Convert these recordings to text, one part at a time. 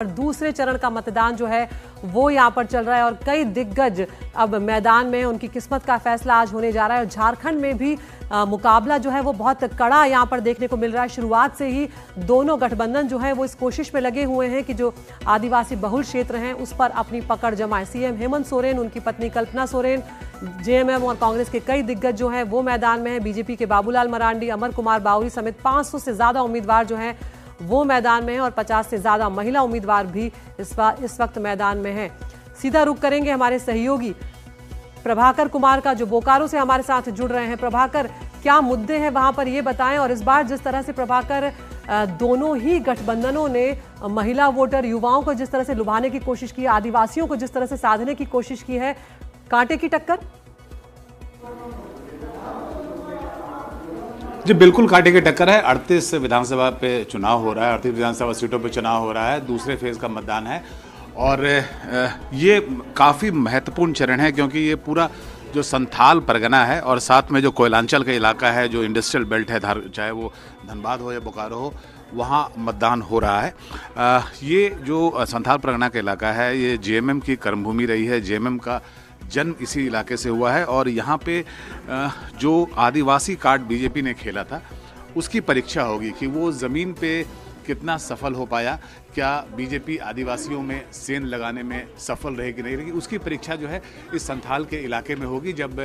और दूसरे चरण का मतदान जो है वो यहां पर चल रहा है और कई दिग्गज अब मैदान में, उनकी किस्मत का फैसला आज होने जा रहा है। और झारखंड में भी मुकाबला जो है वो बहुत कड़ा यहां पर देखने को मिल रहा है। शुरुआत से ही दोनों गठबंधन जो है वो इस कोशिश में लगे हुए हैं कि जो आदिवासी बहुल क्षेत्र हैं उस पर अपनी पकड़ जमाए। सीएम हेमंत सोरेन, उनकी पत्नी कल्पना सोरेन, जेएमएम और कांग्रेस के कई दिग्गज जो हैं वो मैदान में है। बीजेपी के बाबूलाल मरांडी, अमर कुमार बावरी समेत 500 से ज्यादा उम्मीदवार जो हैं वो मैदान में है और 50 से ज्यादा महिला उम्मीदवार भी इस वक्त मैदान में हैं। सीधा रुख करेंगे हमारे सहयोगी प्रभाकर कुमार का, जो बोकारो से हमारे साथ जुड़ रहे हैं। प्रभाकर, क्या मुद्दे हैं वहां पर ये बताएं। और इस बार जिस तरह से प्रभाकर दोनों ही गठबंधनों ने महिला वोटर, युवाओं को जिस तरह से लुभाने की कोशिश की है, आदिवासियों को जिस तरह से साधने की कोशिश की है, कांटे की टक्कर? जी बिल्कुल कांटे की टक्कर है। 38 विधानसभा पे चुनाव हो रहा है, 38 विधानसभा सीटों पे चुनाव हो रहा है। दूसरे फेज का मतदान है और ये काफ़ी महत्वपूर्ण चरण है क्योंकि ये पूरा जो संथाल परगना है और साथ में जो कोयलांचल का इलाका है, जो इंडस्ट्रियल बेल्ट है, चाहे वो धनबाद हो या बोकारो हो, वहाँ मतदान हो रहा है। ये जो संथाल परगना का इलाका है ये जेएमएम की कर्मभूमि रही है। जेएमएम का जन्म इसी इलाके से हुआ है और यहाँ पे जो आदिवासी कार्ड बीजेपी ने खेला था उसकी परीक्षा होगी कि वो ज़मीन पे कितना सफल हो पाया। क्या बीजेपी आदिवासियों में सेंध लगाने में सफल रहेगी नहीं रहेगी, उसकी परीक्षा जो है इस संथाल के इलाके में होगी। जब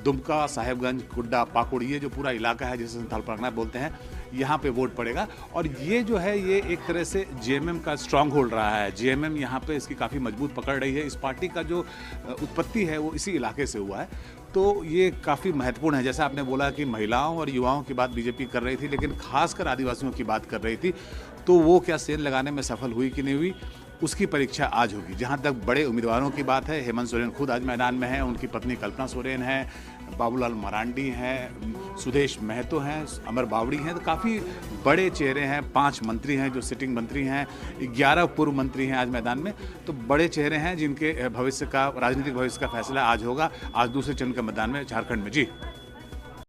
दुमका, साहेबगंज, कुड्डा, पाकुड़, ये जो पूरा इलाका है जिसे संथाल परगना बोलते हैं, यहाँ पे वोट पड़ेगा। और ये जो है ये एक तरह से जेएमएम का स्ट्रांग होल्ड रहा है। जेएमएम यहाँ पे इसकी काफ़ी मजबूत पकड़ रही है। इस पार्टी का जो उत्पत्ति है वो इसी इलाके से हुआ है, तो ये काफ़ी महत्वपूर्ण है। जैसा आपने बोला कि महिलाओं और युवाओं की बात बीजेपी कर रही थी, लेकिन खासकर आदिवासियों की बात कर रही थी, तो वो क्या सेंध लगाने में सफल हुई कि नहीं हुई, उसकी परीक्षा आज होगी। जहां तक बड़े उम्मीदवारों की बात है, हेमंत सोरेन खुद आज मैदान में हैं, उनकी पत्नी कल्पना सोरेन है, बाबूलाल मरांडी हैं, सुदेश महतो हैं, अमर बावड़ी हैं, तो काफ़ी बड़े चेहरे हैं। 5 मंत्री हैं जो सिटिंग मंत्री हैं, 11 पूर्व मंत्री हैं आज मैदान में। तो बड़े चेहरे हैं जिनके भविष्य का, राजनीतिक भविष्य का फैसला आज होगा, आज दूसरे चरण के मतदान में झारखंड में। जी